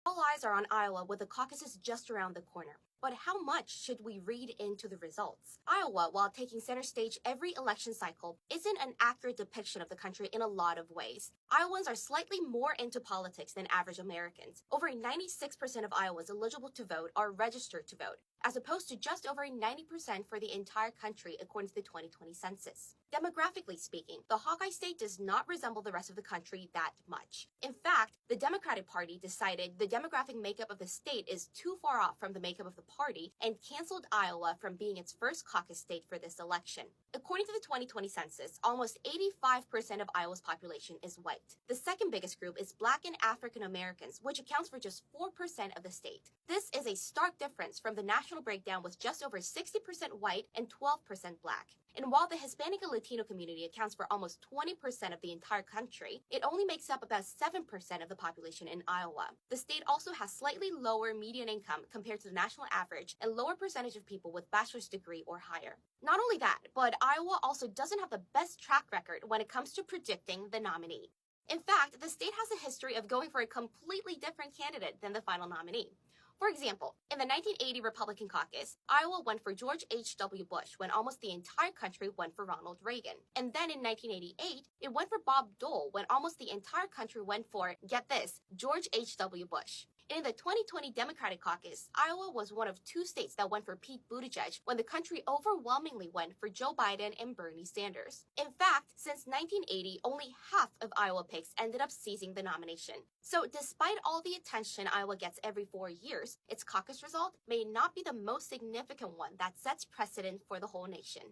All eyes are on Iowa with the caucuses just around the corner. But how much should we read into the results? Iowa, while taking center stage every election cycle, isn't an accurate depiction of the country in a lot of ways. Iowans are slightly more into politics than average Americans. Over 96% of Iowans eligible to vote are registered to vote, as opposed to just over 90% for the entire country according to the 2020 census. Demographically speaking, the Hawkeye State does not resemble the rest of the country that much. In fact, the Democratic Party decided the demographic makeup of the state is too far off from the makeup of the party and canceled Iowa from being its first caucus state for this election. According to the 2020 census, almost 85% of Iowa's population is white. The second biggest group is Black and African Americans, which accounts for just 4% of the state. This is a stark difference from the national breakdown with just over 60% white and 12% Black. And while the Hispanic and Latino community accounts for almost 20% of the entire country, it only makes up about 7% of the population in Iowa. The state also has slightly lower median income compared to the national average and lower percentage of people with bachelor's degree or higher. Not only that, but Iowa also doesn't have the best track record when it comes to predicting the nominee. In fact, the state has a history of going for a completely different candidate than the final nominee. For example, in the 1980 Republican caucus, Iowa went for George H.W. Bush when almost the entire country went for Ronald Reagan. And then in 1988, it went for Bob Dole when almost the entire country went for, get this, George H.W. Bush. And in the 2020 Democratic caucus, Iowa was one of two states that went for Pete Buttigieg when the country overwhelmingly went for Joe Biden and Bernie Sanders. In fact, since 1980, only half of Iowa picks ended up seizing the nomination. So despite all the attention Iowa gets every 4 years, its caucus result may not be the most significant one that sets precedent for the whole nation.